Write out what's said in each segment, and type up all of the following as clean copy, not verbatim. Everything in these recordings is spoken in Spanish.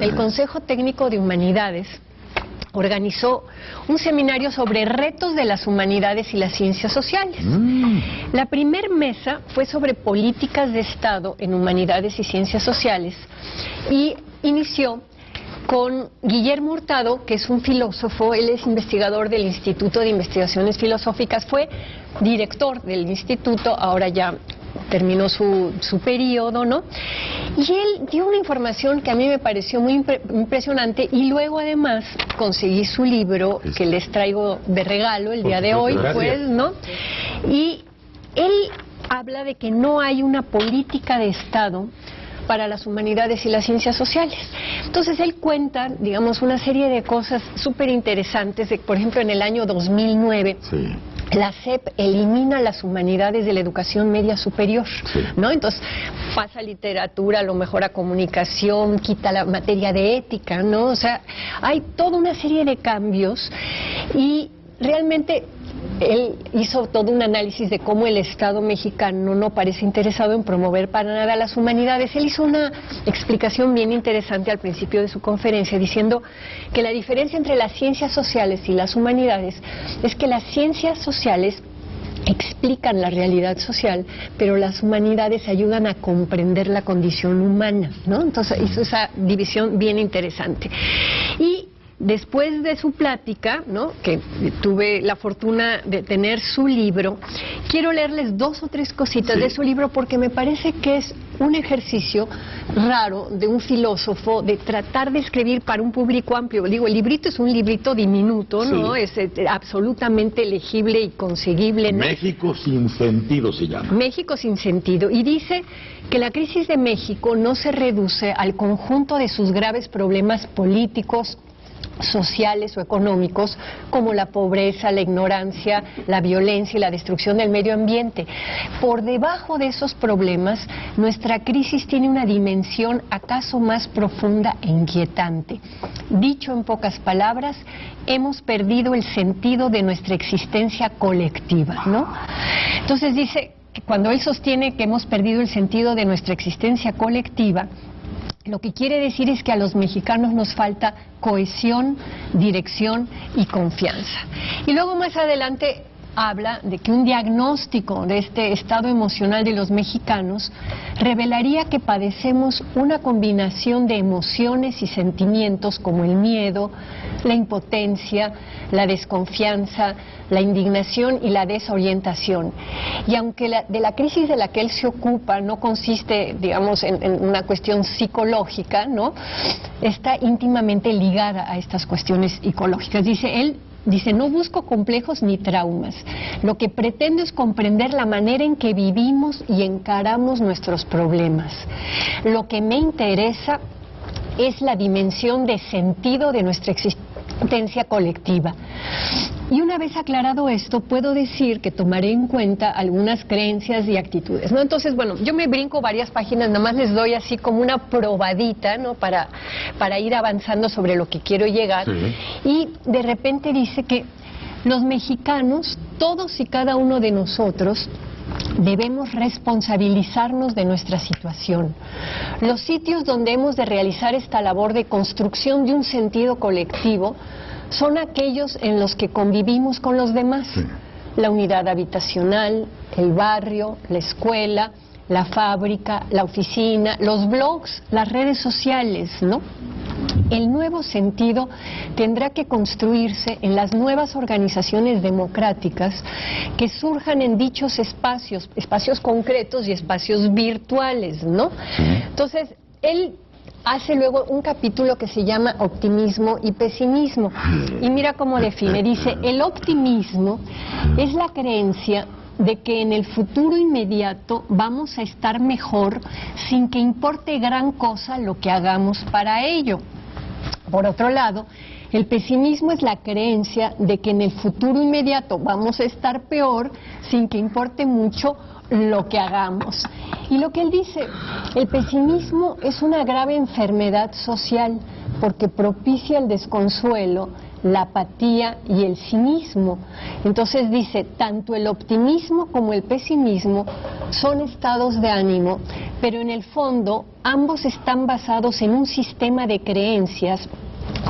el Consejo Técnico de Humanidades organizó un seminario sobre retos de las humanidades y las ciencias sociales. La primer mesa fue sobre políticas de Estado en humanidades y ciencias sociales y inició con Guillermo Hurtado, que es un filósofo. Él es investigador del Instituto de Investigaciones Filosóficas, fue director del instituto, ahora ya terminó su periodo, ¿no? Y él dio una información que a mí me pareció muy impresionante, y luego además conseguí su libro, que les traigo de regalo el día de hoy, pues, ¿no? Y él habla de que no hay una política de Estado para las humanidades y las ciencias sociales. Entonces él cuenta, digamos, una serie de cosas súper interesantes, por ejemplo, en el año 2009, la SEP elimina las humanidades de la educación media superior, ¿no? Entonces pasa a literatura, a lo mejor a comunicación, quita la materia de ética, ¿no? O sea, hay toda una serie de cambios, y realmente él hizo todo un análisis de cómo el Estado mexicano no parece interesado en promover para nada las humanidades. Él hizo una explicación bien interesante al principio de su conferencia, diciendo que la diferencia entre las ciencias sociales y las humanidades es que las ciencias sociales explican la realidad social, pero las humanidades ayudan a comprender la condición humana, ¿no? Entonces hizo esa división bien interesante. Y después de su plática, ¿no?, que tuve la fortuna de tener su libro, quiero leerles 2 o 3 cositas de su libro, porque me parece que es un ejercicio raro de un filósofo de tratar de escribir para un público amplio. Digo, el librito es un librito diminuto, ¿no? Es absolutamente legible y conseguible, ¿no? México sin sentido se llama. México sin sentido. Y dice que la crisis de México no se reduce al conjunto de sus graves problemas políticos, sociales o económicos, como la pobreza, la ignorancia, la violencia y la destrucción del medio ambiente. Por debajo de esos problemas, nuestra crisis tiene una dimensión acaso más profunda e inquietante. Dicho en pocas palabras, hemos perdido el sentido de nuestra existencia colectiva, ¿no? Entonces dice que cuando él sostiene que hemos perdido el sentido de nuestra existencia colectiva, lo que quiere decir es que a los mexicanos nos falta cohesión, dirección y confianza. Y luego más adelante habla de que un diagnóstico de este estado emocional de los mexicanos revelaría que padecemos una combinación de emociones y sentimientos como el miedo, la impotencia, la desconfianza, la indignación y la desorientación. Y aunque de la crisis de la que él se ocupa no consiste, digamos, en una cuestión psicológica, ¿no?, está íntimamente ligada a estas cuestiones psicológicas. Dice, no busco complejos ni traumas. Lo que pretendo es comprender la manera en que vivimos y encaramos nuestros problemas. Lo que me interesa es la dimensión de sentido de nuestra existencia colectiva. Y una vez aclarado esto, puedo decir que tomaré en cuenta algunas creencias y actitudes, ¿no? Entonces, bueno, yo me brinco varias páginas, nada más les doy así como una probadita, ¿no?, para ir avanzando sobre lo que quiero llegar. Y de repente dice que los mexicanos, todos y cada uno de nosotros, debemos responsabilizarnos de nuestra situación. Los sitios donde hemos de realizar esta labor de construcción de un sentido colectivo son aquellos en los que convivimos con los demás. La unidad habitacional, el barrio, la escuela, la fábrica, la oficina, los blogs, las redes sociales, ¿no? El nuevo sentido tendrá que construirse en las nuevas organizaciones democráticas que surjan en dichos espacios, espacios concretos y espacios virtuales, ¿no? Entonces, él hace luego un capítulo que se llama optimismo y pesimismo. Y mira cómo define. Dice, el optimismo es la creencia de que en el futuro inmediato vamos a estar mejor sin que importe gran cosa lo que hagamos para ello. Por otro lado, el pesimismo es la creencia de que en el futuro inmediato vamos a estar peor sin que importe mucho lo que hagamos. Y lo que él dice, el pesimismo es una grave enfermedad social porque propicia el desconsuelo, la apatía y el cinismo. Entonces dice, tanto el optimismo como el pesimismo son estados de ánimo, pero en el fondo ambos están basados en un sistema de creencias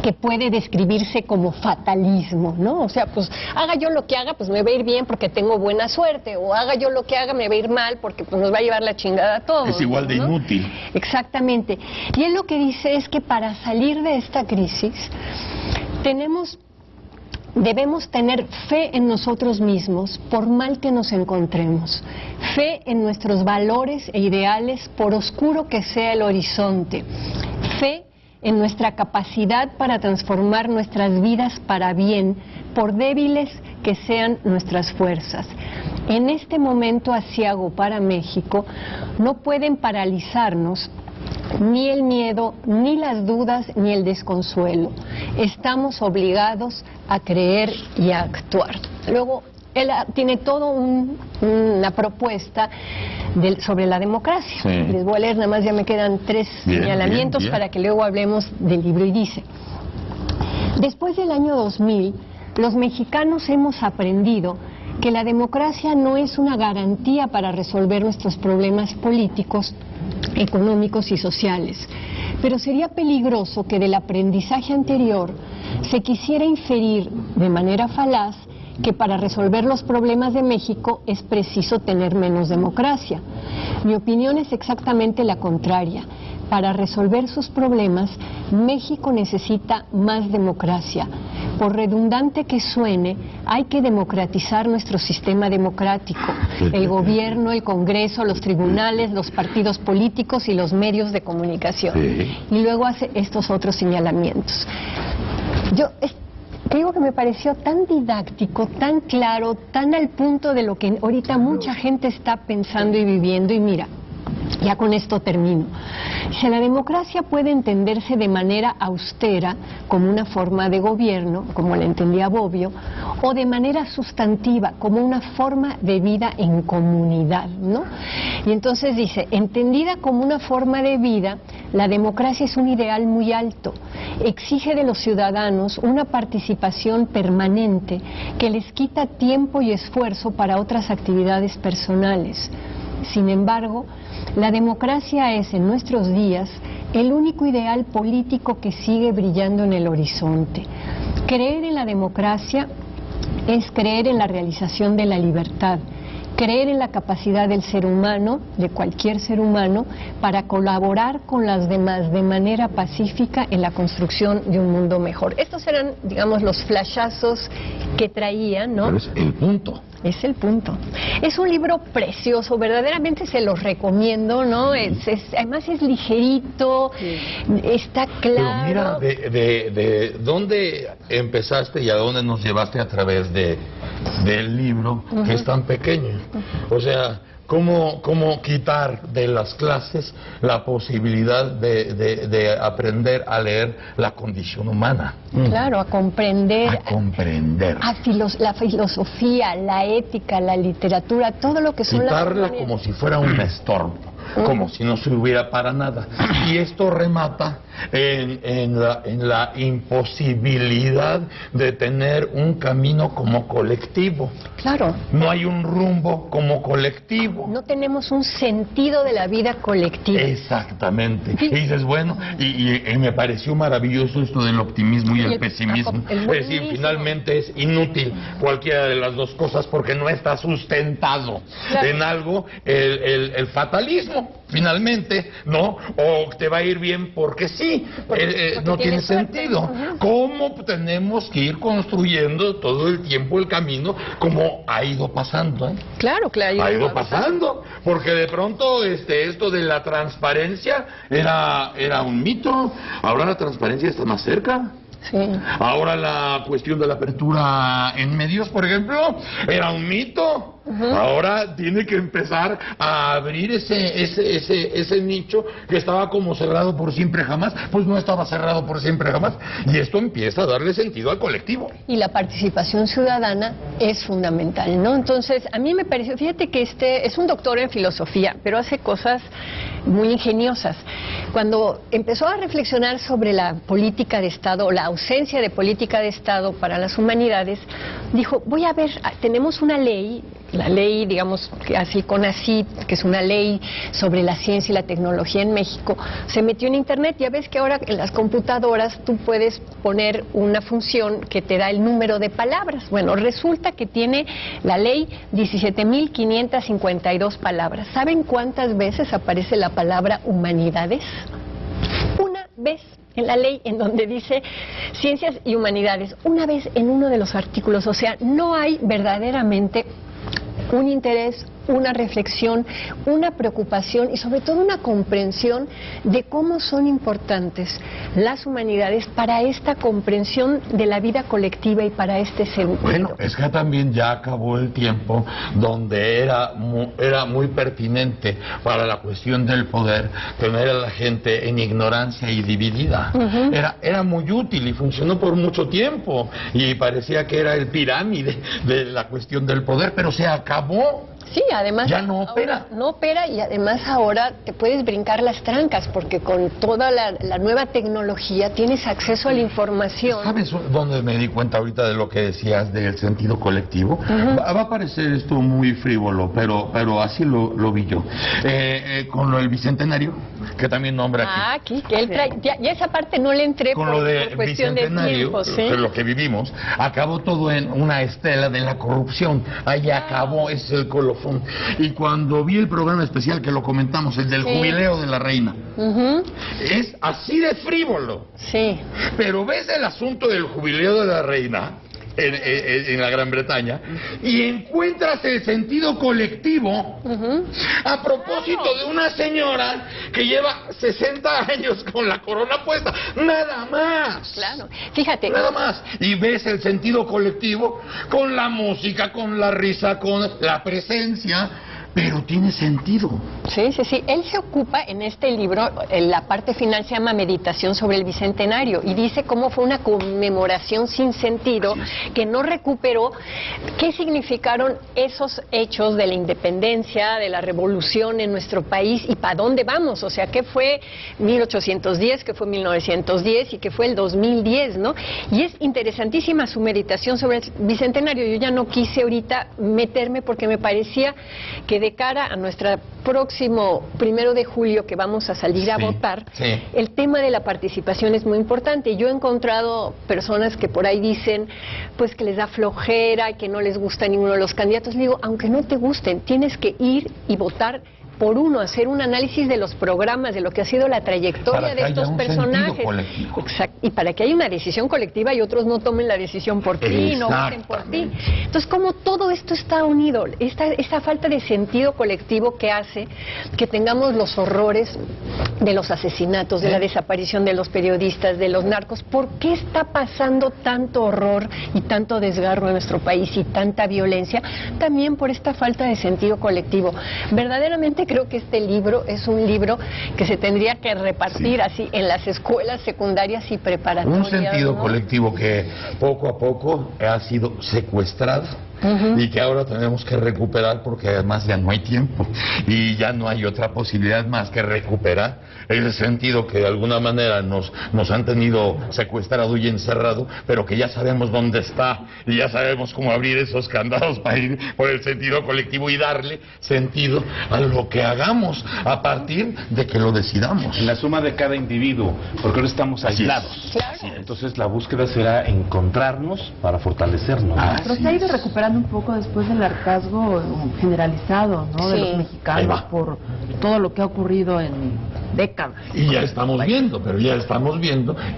que puede describirse como fatalismo, ¿no? O sea, pues haga yo lo que haga, pues me va a ir bien porque tengo buena suerte, o haga yo lo que haga, me va a ir mal porque pues nos va a llevar la chingada a todos. Es igual de inútil. Exactamente. Y él lo que dice es que para salir de esta crisis debemos tener fe en nosotros mismos, por mal que nos encontremos, fe en nuestros valores e ideales, por oscuro que sea el horizonte, fe en nuestra capacidad para transformar nuestras vidas para bien, por débiles que sean nuestras fuerzas. En este momento aciago para México no pueden paralizarnos ni el miedo, ni las dudas, ni el desconsuelo. Estamos obligados a creer y a actuar. Luego, él tiene toda una propuesta sobre la democracia. Sí. Les voy a leer, nada más ya me quedan 3 señalamientos para que luego hablemos del libro. Y dice, después del año 2000, los mexicanos hemos aprendido que la democracia no es una garantía para resolver nuestros problemas políticos, económicos y sociales. Pero sería peligroso que del aprendizaje anterior se quisiera inferir de manera falaz que para resolver los problemas de México es preciso tener menos democracia. Mi opinión es exactamente la contraria. Para resolver sus problemas, México necesita más democracia. Por redundante que suene, hay que democratizar nuestro sistema democrático, el gobierno, el Congreso, los tribunales, los partidos políticos y los medios de comunicación. Sí. Y luego hace estos otros señalamientos. Te digo que me pareció tan didáctico, tan claro, tan al punto de lo que ahorita mucha gente está pensando y viviendo. Y mira, ya con esto termino. Si la democracia puede entenderse de manera austera como una forma de gobierno, como la entendía Bobbio, o de manera sustantiva como una forma de vida en comunidad, ¿no? Y entonces dice, entendida como una forma de vida, la democracia es un ideal muy alto. Exige de los ciudadanos una participación permanente que les quita tiempo y esfuerzo para otras actividades personales. Sin embargo, la democracia es en nuestros días el único ideal político que sigue brillando en el horizonte. Creer en la democracia es creer en la realización de la libertad, creer en la capacidad del ser humano, de cualquier ser humano, para colaborar con las demás de manera pacífica en la construcción de un mundo mejor. Estos eran, digamos, los flashazos que traían, ¿no? Pero es el punto. Es el punto. Es un libro precioso, verdaderamente se los recomiendo, ¿no? Además es ligerito, sí. Está claro. Pero mira, de dónde empezaste y a dónde nos llevaste a través del libro, que es tan pequeño. O sea, ¿cómo quitar de las clases la posibilidad de aprender a leer la condición humana? Claro, a comprender. A comprender. La filosofía, la ética, la literatura, todo lo que son quitarla como si fuera un estorbo, como si no sirviera para nada. Y esto remata en la imposibilidad de tener un camino como colectivo. Claro. No hay un rumbo como colectivo. No tenemos un sentido de la vida colectiva. Exactamente. Sí. Y dices, bueno, y me pareció maravilloso esto del optimismo y el pesimismo. Es decir, finalmente es inútil cualquiera de las dos cosas porque no está sustentado en algo el fatalismo. Finalmente, ¿no? O te va a ir bien porque sí, porque no tiene sentido. ¿Cómo tenemos que ir construyendo todo el tiempo el camino como ha ido pasando? Claro, ha ido pasando, porque de pronto esto de la transparencia era un mito, ahora la transparencia está más cerca. Sí. Ahora la cuestión de la apertura en medios, por ejemplo, era un mito. Ahora tiene que empezar a abrir ese nicho que estaba como cerrado por siempre jamás. Pues no estaba cerrado por siempre jamás. Y esto empieza a darle sentido al colectivo. Y la participación ciudadana es fundamental, ¿no? Entonces, a mí me pareció, fíjate que este es un doctor en filosofía, pero hace cosas muy ingeniosas. Cuando empezó a reflexionar sobre la política de Estado, o la ausencia de política de Estado para las humanidades, dijo, voy a ver, tenemos una ley, la ley, digamos, que hace el CONACYT, que es una ley sobre la ciencia y la tecnología en México, se metió en Internet. Ya ves que ahora en las computadoras tú puedes poner una función que te da el número de palabras. Bueno, resulta que tiene la ley 17.552 palabras. ¿Saben cuántas veces aparece la palabra humanidades? Una vez en la ley, en donde dice ciencias y humanidades, una vez en uno de los artículos. O sea, no hay verdaderamente un interés, una reflexión, una preocupación y sobre todo una comprensión de cómo son importantes las humanidades para esta comprensión de la vida colectiva y para este sentido. Bueno, es que también ya acabó el tiempo donde era muy pertinente para la cuestión del poder tener a la gente en ignorancia y dividida. Era muy útil y funcionó por mucho tiempo y parecía que era el pirámide de la cuestión del poder, pero se acabó. Sí, además ya no opera. No opera, y además ahora te puedes brincar las trancas porque con toda la nueva tecnología tienes acceso a la información. ¿Sabes dónde me di cuenta ahorita de lo que decías del sentido colectivo? Va a parecer esto muy frívolo, pero así lo vi yo. Con lo del Bicentenario, que también nombra aquí. Aquí, que él trae, ya esa parte no le entré con por, lo de por cuestión de tiempo, ¿sí? Lo que vivimos, acabó todo en una estela de la corrupción. Ahí acabó, es el colofón. Y cuando vi el programa especial que lo comentamos, el del jubileo de la reina, es así de frívolo. Sí. Pero ves el asunto del jubileo de la reina en la Gran Bretaña y encuentras el sentido colectivo a propósito de una señora que lleva 60 años con la corona puesta, nada más. Claro, fíjate. Nada más. Y ves el sentido colectivo con la música, con la risa, con la presencia. Pero tiene sentido. Sí. Él se ocupa en este libro, en la parte final se llama Meditación sobre el Bicentenario, y dice cómo fue una conmemoración sin sentido, que no recuperó qué significaron esos hechos de la independencia, de la revolución en nuestro país y para dónde vamos. O sea, qué fue 1810, qué fue 1910 y qué fue el 2010, ¿no? Y es interesantísima su meditación sobre el Bicentenario. Yo ya no quise ahorita meterme porque me parecía que de cara a nuestro próximo 1 de julio que vamos a salir a votar, el tema de la participación es muy importante. Yo he encontrado personas que por ahí dicen pues que les da flojera y que no les gusta ninguno de los candidatos. Le digo, aunque no te gusten, tienes que ir y votar por uno, hacer un análisis de los programas, de lo que ha sido la trayectoria de estos personajes. Exacto. Y para que haya una decisión colectiva y otros no tomen la decisión por ti, no voten por ti. Entonces, como todo esto está unido, esta falta de sentido colectivo que hace que tengamos los horrores de los asesinatos, de la desaparición de los periodistas, de los narcos. ¿Por qué está pasando tanto horror y tanto desgarro en nuestro país y tanta violencia? También por esta falta de sentido colectivo. Verdaderamente creo que este libro es un libro que se tendría que repartir así en las escuelas secundarias y preparatorias. Un sentido colectivo que poco a poco ha sido secuestrado y que ahora tenemos que recuperar porque además ya no hay tiempo y ya no hay otra posibilidad más que recuperar ese sentido que de alguna manera nos han tenido secuestrado y encerrado, pero que ya sabemos dónde está y ya sabemos cómo abrir esos candados para ir por el sentido colectivo y darle sentido a lo que hagamos a partir de que lo decidamos. En la suma de cada individuo, porque ahora estamos aislados. Claro. Entonces la búsqueda será encontrarnos para fortalecernos. Pero se ha ido recuperando un poco después del hartazgo generalizado, ¿no? De los mexicanos por todo lo que ha ocurrido en décadas. Y ya estamos viendo,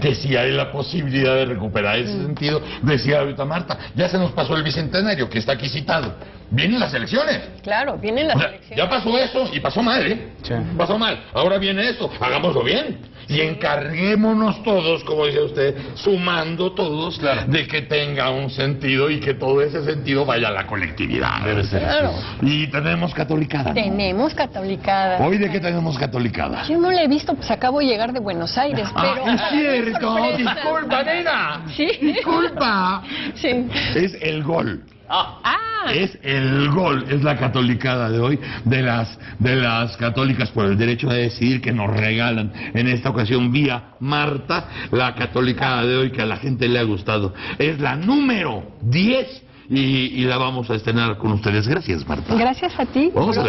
que si hay la posibilidad de recuperar ese sentido. Decía ahorita Marta, ya se nos pasó el Bicentenario, que está aquí citado. Vienen las elecciones. Claro, vienen las elecciones. Ya pasó eso y pasó mal, ¿eh? Sí. Pasó mal. Ahora viene esto, hagámoslo bien. y encarguémonos todos, como dice usted, sumando todos, claro, de que tenga un sentido y que todo ese sentido vaya a la colectividad. Debe ser claro. Y tenemos catolicada, ¿no? Tenemos catolicada. ¿Hoy de qué tenemos catolicada? Yo no la he visto, pues acabo de llegar de Buenos Aires, pero... Es cierto, sorpresa. disculpa, nena. Sí. Disculpa. Sí. Es el gol. Ah. Es el gol, es la catolicada de hoy, de las católicas por el derecho a decidir, que nos regalan en esta ocasión vía Marta, la catolicada de hoy que a la gente le ha gustado. Es la número 10 y la vamos a estrenar con ustedes. Gracias, Marta. Gracias a ti. Vamos a